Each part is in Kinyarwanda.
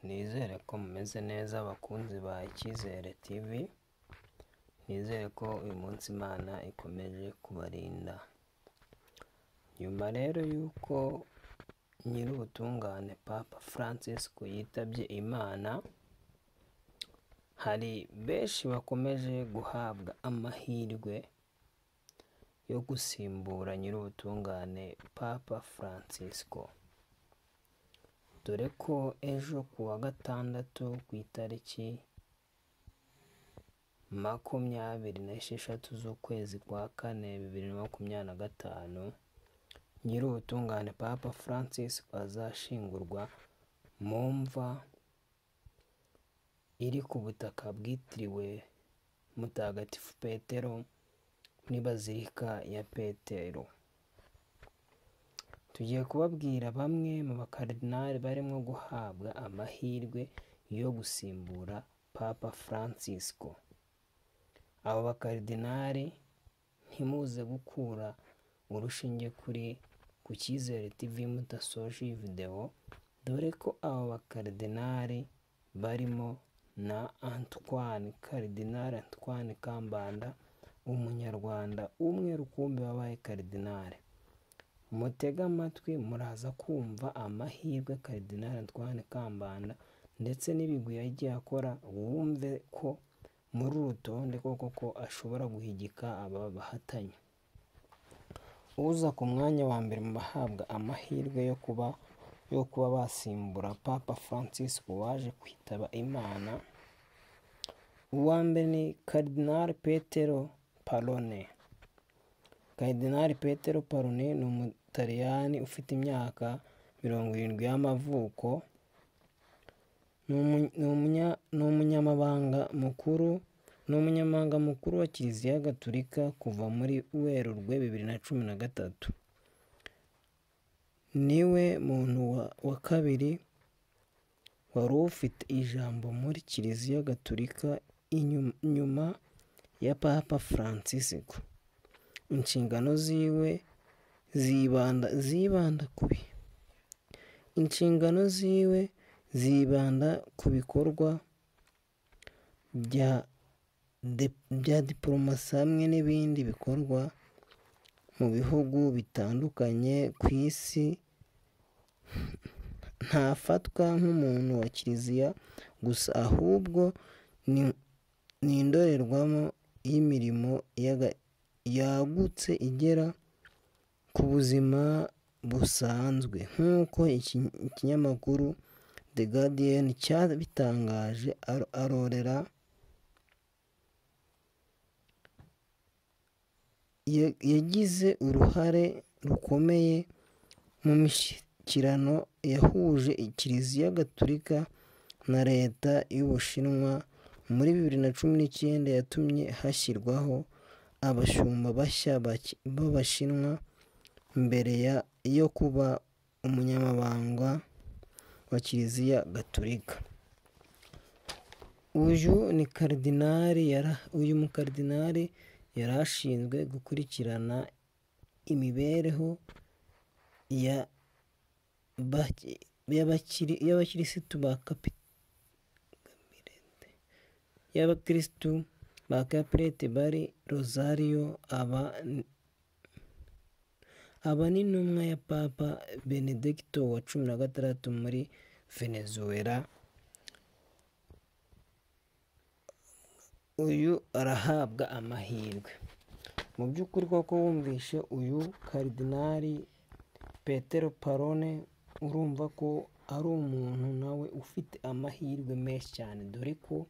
Nizere ko mumeze neza abakunzi ba Icyizere TV. Nizere ko uyu munsi Imana ikomeje kubarinda. Nyuma rero yuko nyir'ubutungane Papa Francis yitabye Imana, hari benshi bakomeje guhabwa amahirwe yo gusimbura nyir'ubutungane Papa Francisco. Dore ko ejo kuwa gatandatu ku itariki 26 z'ukwezi kwa 4 2025, nyir'ubutungane Papa Francis azashingurwa mu mva iri ku butaka bwitiriwe Mutagatifu Petero muri Bazilika ya Petero. Tugiye kubabwira bamwe mu bakaridinali barimo guhabwa amahirwe yo gusimbura Papa Francisco. Abo bakaridinali ntimuze gukura urushinge ku Cyizere TV mudasoje iyi video, dore ko abo bakaridinali barimo na Karidinali Antoine Kambanda, umunyarwanda umwe rukumbi wabaye karidinali. Mutega amatwi muraza kumva amahirwe Karidinali Antoine Kambanda ndetse n'ibigwi yagiye akora, wumve ko muri uru rutonde koko ashobora guhigika aba bahatanye. Uza ku mwanya wa mbere mu bahabwa amahirwe yo kuba basimbura Papa Francis waje kwitaba Imana, uwa mbere ni Karidinali Petero Parone. Karidinali Petero Parone ni umutaliyani ufite imyaka 70 y'amavuko. Ni umunyamabanga mukuru wa Kiliziya Gatolika kuva muri Werurwe 2013. Niwe muntu wa kabiri wari ufite ijambo muri Kiliziya Gatolika inyuma ya Papa Francisco. Inshingano ziwe zibanda ku bikorwa bya diplomasi hamwe n'ibindi bikorwa mu bihugu bitandukanye ku isi. Ntafatwa nk'umuntu wa Kiliziya gusa, ahubwo ni indorerwamo y'imirimo yagutse igera ku buzima busanzwe, nk'uko ikinyamakuru The Guardian cyabitangaje. Arorera yagize uruhare rukomeye mu mishyikirano yahuje Kiliziya Gatolika na leta y'Ubushinwa muri 2019, yatumye hashyirwaho abashumba bashya b'Abashinwa mbere yo kuba umunyamabanga wa Kiliziya Gatolika. Uyu mukardinali yari ashinzwe gukurikirana imibereho y'abakirisitu ba Capilete bari Rosario. Aba ni intumwa ya Papa Benedicto wa 16 muri Venezuela. Uyu arahabwa amahirwe. Mu by'ukuri koko wumvishe uyu Karidinali Petero Parone, urumva ko ari umuntu nawe ufite amahirwe menshi cyane, dore ko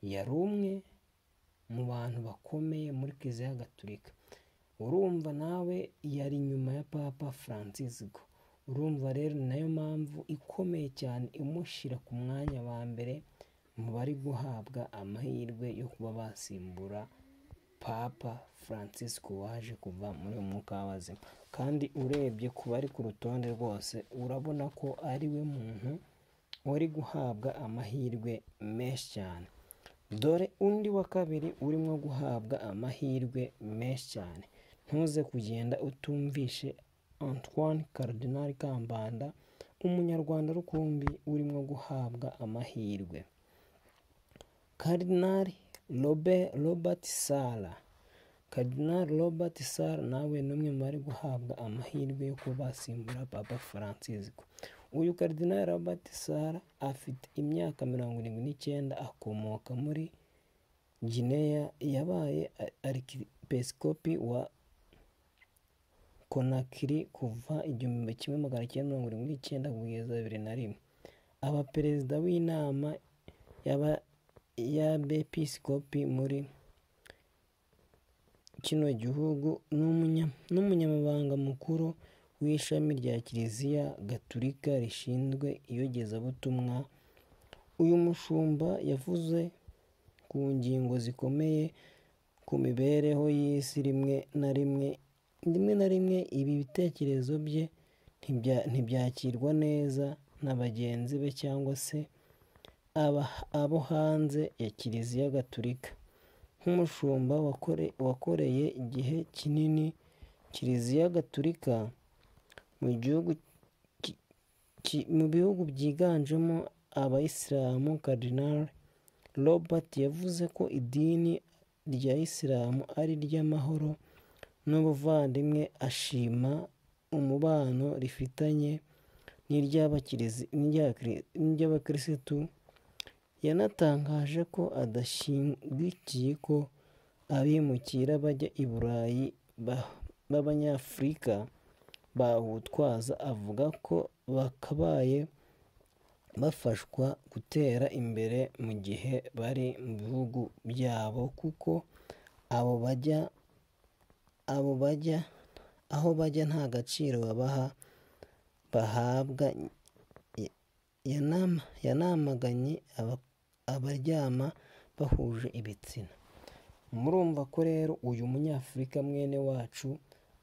yari umwe mu bantu bakomeye muri Kiliziya Gatolika. Urumva nawe yari nyuma ya Papa Francisco. Urumva rero nayo mpamvu ikomeye cyane imushyira ku mwanya wa mbere mu bari guhabwa amahirwe yo kuba basimbura Papa Francisco waje kuva muri umwuka w'abazima. Kandi urebye ku bari ku rutonde rwose urabona ko ari we muntu wari guhabwa amahirwe menshi cyane. Dore undi wa kabiri urimo guhabwa amahirwe menshi cyane. Ntuze kugenda utumvishe Antoine Karidinali Kambanda, umunyarwanda rukumbi urimo guhabwa amahirwe. Karidinali Robert Sarah. Karidinali Robert Sarah nawe ni umwe mu bari guhabwa amahirwe yo kuba basimbura Papa Francisco. Uyu Karidinali Robert Sarah afite imyaka 79, akomoka muri Guinea, yabaye arkipeskopi wa Conakry kuva 1979 kugeza 2001. Aba perezida w'inama y'abepiskopi muri kino gihugu n'umunyamabanga mukuru w'ishami rya Kiliziya Gatulika rishinzwe iyogezabutumwa. Uyu mushumba yavuze ku ngingo zikomeye ku mibereho y'isi. Rimwe na rimwe ibi bitekerezo bye ntibyakirwa neza na bagenzi be cyangwa se abo hanze ya Kiliziya Gatulika. Nk'umushumba wakoreye igihe kinini Kiliziya Gatulika mu bihugu byiganjemo abayisilamu, Karidinali Robert yavuze ko idini rya Isilamu ari iry'amahoro n'ubuvandimwe. Ashima umubano rifitanye n'iry'abakirisitu. Yanatangaje ko adashyigikiye ko abimukira bajya i Burayi b'Abanyafurika bahutwaza. Avuga ko bakabaye bafashwa gutera imbere mu gihe bari mu bihugu byabo, kuko aho bajya nta gaciro bahabwa. Yanamaganye abaryama bahuje ibitsina. Murumva ko rero uyu munyafurika mwene wacu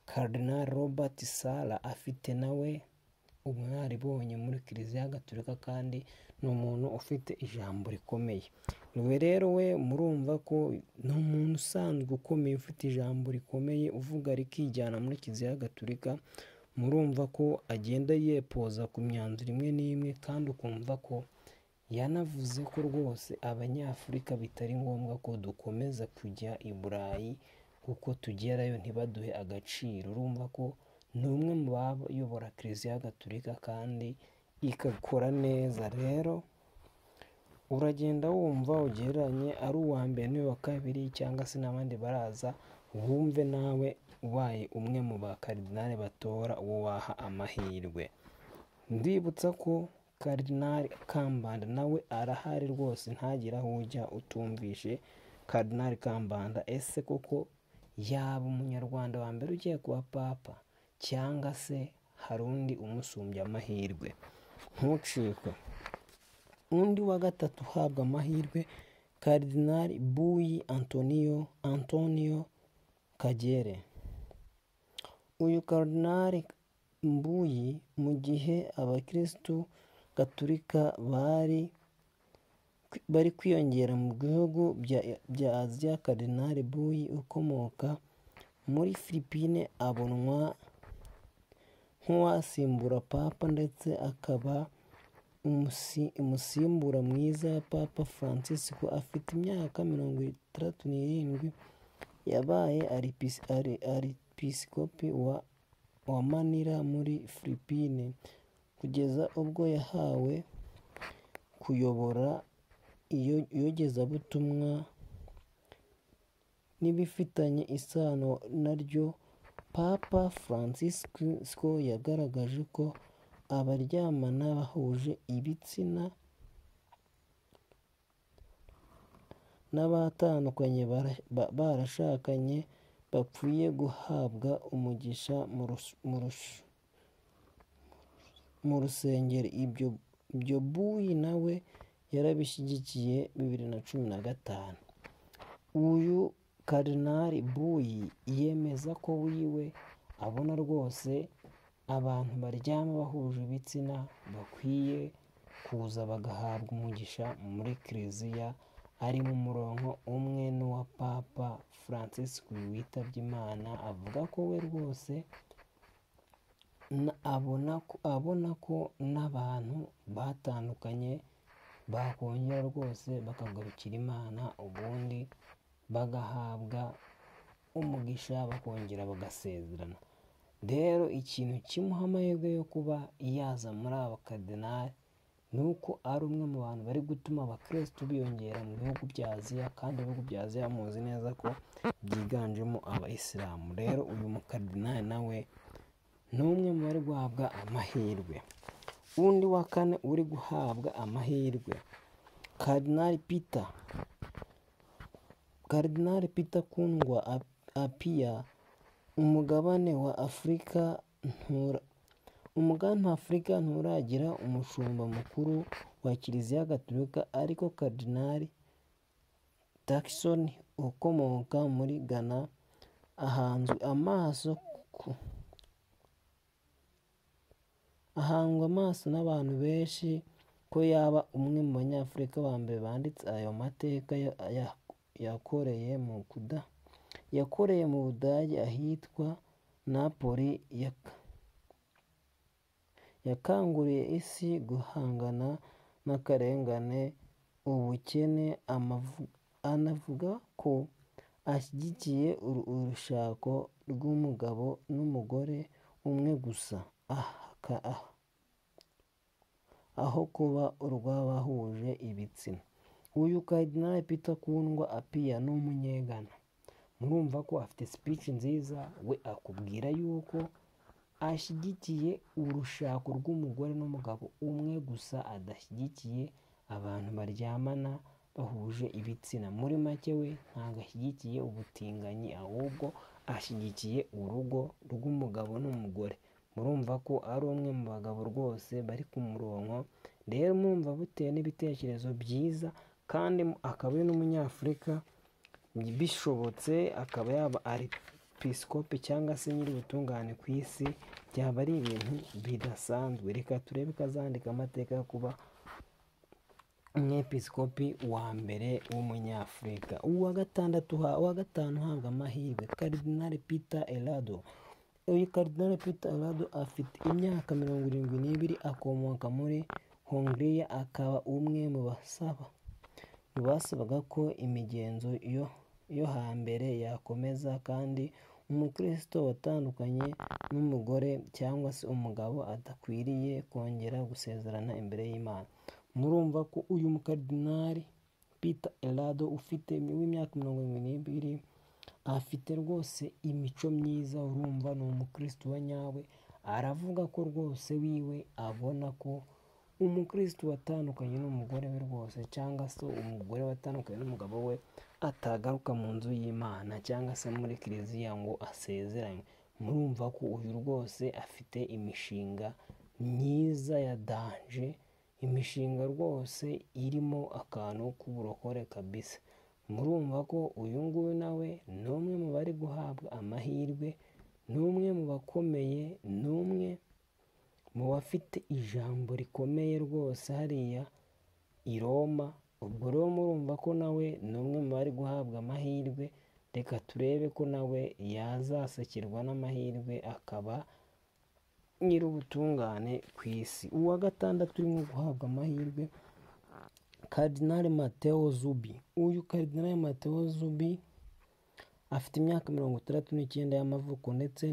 Karidinali Robert Sarah afite nawe ubunararibonye muri Kiliziya Gatulika, kandi ni umuntu ufite ijambo rikomeye. We rero murumva ko ni umuntu usanzwe ukomeye, ufite ijambo rikomeye, uvuga rikijyana muri Kiliziya Gatulika. Murumva ko agenda yepoza ku myanzuro imwe n'imwe, kandi ukumva ko yanavuze ko rwose Abanyafurika bitari ngombwa ko dukomeza kujya i Burayi, kuko tugerayo ntibaduhe agaciro. Urumva ko ni umwe mu bayobora Kiliziya Gatulika kandi ikakora neza. Rero uragenda wumva ugereranye ari uwa mbere n'uwa kabiri, cyangwa se n'abandi baraza, wumve nawe ubaye umwe mu bakaridinali batora uwo waha amahirwe. Ndibutsa ko Karidinali Kambanda nawe arahari rwose, ntagire aho ujya utumvishe Karidinali Kambanda. Ese koko yaba umunyarwanda wa mbere ugiye kuba papa, cyangwa se hari undi umusumbya amahirwe? Ntucikwe. Undi wa gatatu uhabwa amahirwe, Karidinali Mbuyi Antonio Kagere. Uyu Karidinali Mbuyi, mu gihe abakirisitu Gatulika bari kwiyongera mu bihugu bya Aziya, Karidinali Mbuyi ukomoka muri Philippine abonwa nk'uwasimbura Papa, ndetse akaba umusimbura mwiza wa Papa Francisco. Afite imyaka 67, yabaye arkipiskopi wa Manila muri Philippine kugeza ubwo yahawe kuyobora iyogezabutumwa n'ibifitanye isano naryo. Papa Francisco yagaragaje ko abaryamana bahuje ibitsina n'abatandukanye barashakanye bapfuye guhabwa umugisha mu rusengero. Ibyo Mbuyi nawe yarabishyigikiye 2015. Uyu Karidinali Mbuyi yemeza ko wiwe abona rwose abantu baryama bahuje ibitsina bakwiye kuza bagahabwa umugisha muri Kiliziya, ari mu murongo umwe n'uwa Papa Francisco witabye Imana. Avuga ko we rwose abona ko n'abantu batandukanye bakongera rwose bakagarukira Imana, ubundi bagahabwa umugisha bakongera bagasezerana. Rero ikintu kimuha amahirwe yo kuba yaza muri aba bakardinali ni uko ari umwe mu bantu bari gutuma abakristo biyongera mu bihugu bya Aziya, kandi ibihugu bya Aziya muzi neza ko byiganjemo abayisilamu. Rero uyu mukardinali nawe ni umwe mu bari guhabwa amahirwe. Undi wa kane uri guhabwa amahirwe, Karidinali Peter Kundwa Appiah. Umugabane wa Afurika nturagira umushumba mukuru wa Kiliziya Gatolika, ariko Karidinali Turkson ukomoka muri Ghana ahangwa amaso n'abantu benshi ko yaba umwe mu banyafurika ba mbere banditse ayo mateka. Yakoreye mu Budage ahitwa Napoli. Yakanguriye isi guhangana n'akarengane, ubukene. Anavuga ko ashyigikiye urushako rw'umugabo n'umugore umwe gusa aho kuba urw'abahuje ibitsina. Uyu Karidinali Peter Kundwa Appiah ni umunyegana. Murumva ko afite speech nziza. We akubwira yuko ashyigikiye urushako rw'umugore n'umugabo umwe gusa, adashyigikiye abantu baryamana bahuje ibitsina. Muri make we ntabwo ashyigikiye ubutinganyi, ahubwo ashyigikiye urugo rw'umugabo n'umugore. Murumva ko ari umwe mu bagabo rwose bari ku murongo. Rero murumva bitewe n'ibitekerezo byiza, kandi akaba ari n'umunyafurika, bishobotse akaba yaba ari episikopi cyangwa se nyir'ubutungane ku isi, byaba ari ibintu bidasanzwe. Reka turebe ko azandika amateka yo kuba umwepisikopi wa mbere w'umunyafurika. Uwa gatanu uhabwa amahirwe, Karidinali Peter Elado. Uyu Karidinali Peter Elado afite imyaka 72, akomoka muri Hongiriya, akaba umwe mu basabaga ko imigenzo yo hambere yakomeza, kandi umukristo watandukanye n'umugore cyangwa se umugabo adakwiriye kongera gusezerana imbere y'Imana. Murumva ko uyu mukardinali Peter Elado ufite w'imyaka 72 afite rwose imico myiza. Urumva ni umukristo wa nyawe. Aravuga ko rwose wiwe abona ko umukristo watandukanye n'umugore we rwose, cyangwa se umugore watandukanye n'umugabo we, atagaruka mu nzu y'Imana cyangwa se muri kiliziya ngo asezeranye. Murumva ko uyu rwose afite imishinga myiza ya danje, imishinga rwose irimo akantu k'uburokore kabisa. Murumva ko uyu nguyu nawe ni umwe mu bari guhabwa amahirwe, ni umwe mu bakomeye, ni umwe mu bafite ijambo rikomeye rwose hariya i Roma. Ubwo rero murumva ko nawe ni umwe mu bari guhabwa amahirwe. Reka turebe ko nawe yazasekirwa n'amahirwe akaba nyir'ubutungane ku isi. Uwa gatandatu urimo guhabwa amahirwe, Karidinali Matteo Zuppi. Uyu Karidinali Matteo Zuppi afite imyaka 69 y'amavuko, ndetse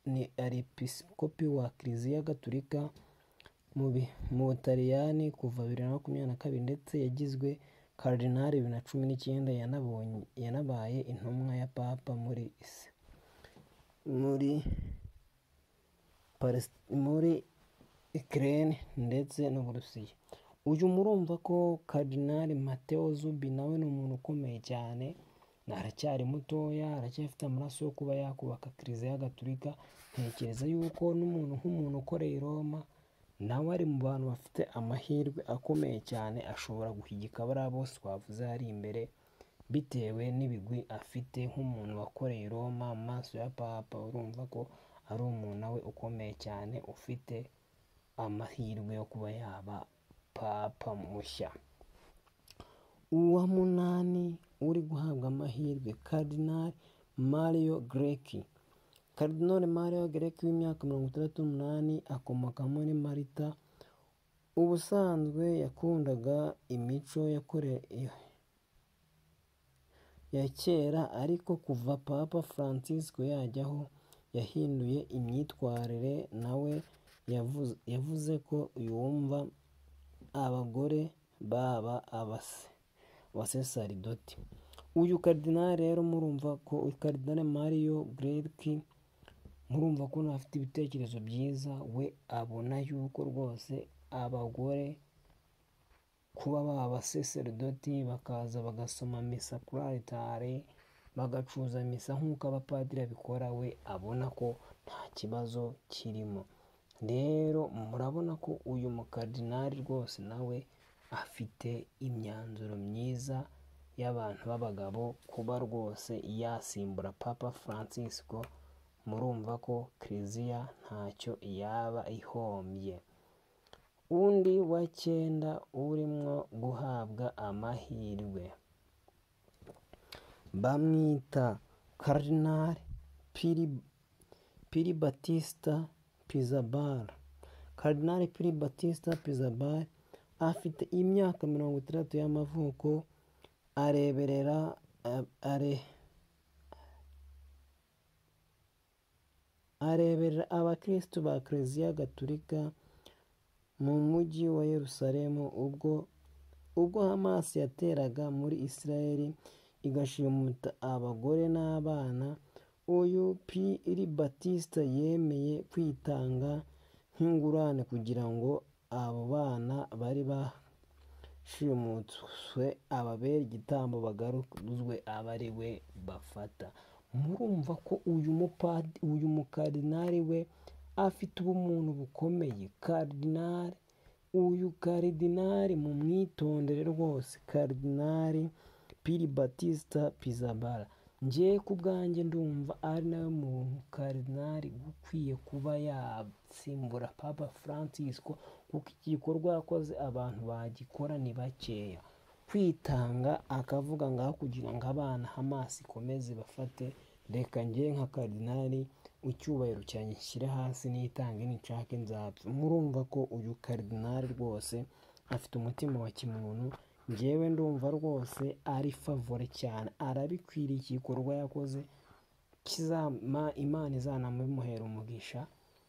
ni episikopi wa Kiliziya Gatolika mu Butaliyani kuva 2022, ndetse yagizwe Karidinali 2019. Yanabaye intumwa ya Papa muri Ukraine ndetse n'Uburusiya. Uyu murumva ko Karidinali Matteo Zuppi nawe ni umuntu ukomeye cyane. Aracyari mutoya, aracyafite amaraso yo kuba yakubaka Kiliziya Gatolika. Ntekereza yuko nk'umuntu ukoreye i Roma, nawe ari mu bantu bafite amahirwe akomeye cyane. Ashobora guhigika bariya bose twavuze hari imbere, bitewe n'ibigwi afite nk'umuntu wakoreye i Roma mu maso ya Papa. Urumva ko ari umuntu nawe ukomeye cyane, ufite amahirwe yo kuba yaba Papa mushya. Uwa munani uri guhabwa amahirwe, Karidinali Mario Grech. Karidinali Mario Grech w'imyaka 68 akomoka muri Malta. Ubusanzwe yakundaga imico ya kera, ariko kuva Papa Francisco yajyaho yahinduye imyitwarire. Nawe yavuze ko yumva abagore baba abasaseridoti. Uyu karidinali rero murumva ko Karidinali Mario Grech, murumva ko afite ibitekerezo byiza. We abona yuko rwose abagore kuba baba abasaseridoti bakaza bagasoma misa kuri altare, bagacuza misa nk'uko abapadiri babikora, we abona ko nta kibazo kirimo. Rero murabona ko uyu mukardinali rwose nawe afite imyanzuro myiza y'abantu b'abagabo kuba rwose yasimbura Papa Francisco. Murumva ko Kiliziya ntacyo yaba ihombye. Undi wa 9 urimo guhabwa amahirwe bamwita Karidinali Piri Battista Pizzaballa. Karidinali Piri Battista Pizzaballa afite imyaka 60 y'amavuko. areberera abakristo ba Kiliziya Gatolika mu mujyi wa Yerusalemu ubwo Hamas yateraga muri Israeli igashimuta abagore n'abana. Uyu Piri Battista yemeye kwitanga nk'ingurane kugira ngo abo bana bari bashimutswe ababera igitambo bagaruzwe abe ari we bafata. Murumva ko uyu mukardinali we afite ubumuntu bukomeye. Uyu karidinali mu mwitondere rwose, Karidinali Piri Battista Pizzaballa, njye ku bwanjye ndumva ari nawe muntu karidinali ukwiye kuba yasimbura Papa Francisco, kuko iki gikorwa yakoze abantu bagikora ni bakeya. Kwitanga akavuga ngaho kugira ngo abana Hamas ikomeze bafate, reka njye nka karidinali icyubahiro cyanjye nshyire hasi nitange nicake nzapfa. Murumva ko uyu karidinali rwose afite umutima wa kimuntu. Njyewe ndumva rwose ari favore cyane, arabikwiriye. Igikorwa yakoze Imana izanamuhera umugisha.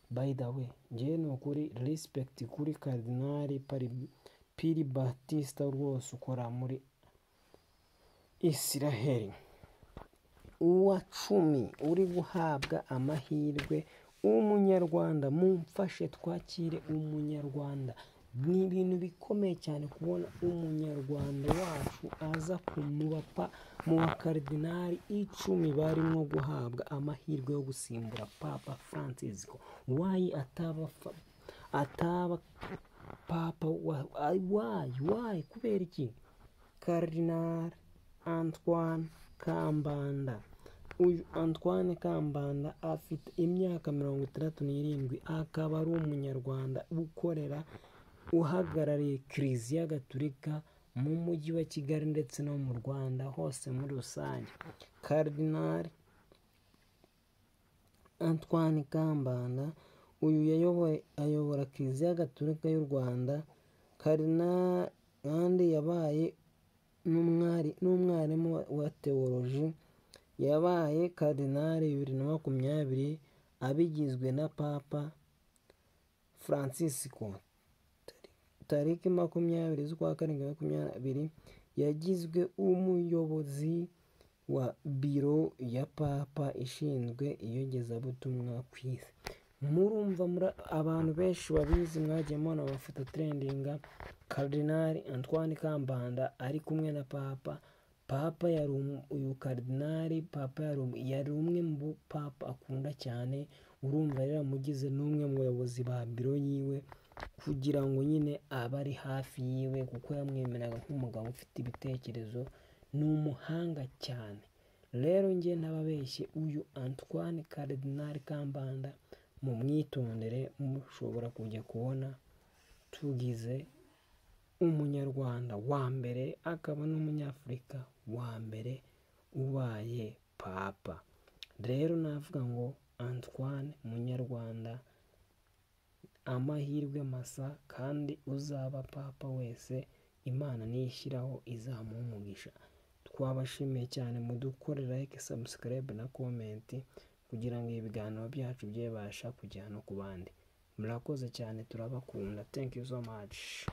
By the way, njyewe ni ukuri respect kuri Karidinali Piri Battista rwose ukora muri Israel. Uwa 10 uri guhabwa amahirwe umunyarwanda. Mumfashe twakire umunyarwanda. Ni ibintu bikomeye cyane kubona umunyarwanda wacu aza mu bakaridinali 10 barimo guhabwa amahirwe yo gusimbura Papa Francisco. Why ataba Papa? Why? Kubera iki? Karidinali Antoine Kambanda. Uyu Antoine Kambanda afite imyaka 67, akaba ari umunyarwanda uhagarariye Kiliziya Gatolika mu mujyi wa Kigali ndetse no mu Rwanda hose muri rusange. Karidinali Antoine Kambanda uyu ayobora Kiliziya Gatolika y'u Rwanda. Karidinali kandi yabaye n'umwarimu wa teoloji. Yabaye karidinali 2020 abigizwe na Papa Francisco. Tariki 20/7/2022 yagizwe umuyobozi wa biro ya Papa ishinzwe iyogezabutumwa ku isi. Murumva abantu benshi babizi, mwagiye mubona amafoto trendinga. Karidinali Antoine Kambanda ari kumwe na Papa. Papa yari uyu karidinali, Papa yari umwe mu Papa akunda cyane. Urumva rero amugize n'umwe mu bayobozi ba biro yiwe kugira ngo nyine abe ari hafi yiwe, kuko yamwemeraga nk'umugabo ufite ibitekerezo, ni umuhanga cyane. Rero njye ntababeshye, uyu Antoine Karidinali Kambanda mu mwitondere, mushobora kujya kubona tugize umunyarwanda wa mbere akaba n'umunyafurika wa mbere ubaye Papa. Rero navuga ngo Antoine Munyarwanda. Amahirwe masa, kandi uzaba papa wese Imana niyishyiraho izamuha umugisha. Twabashimiye cyane, mudukore like, subscribe na comment kugira ngo ibiganiro byacu byabasha kujya no ku bandi. Murakoze cyane, turabakunda. Thank you so much.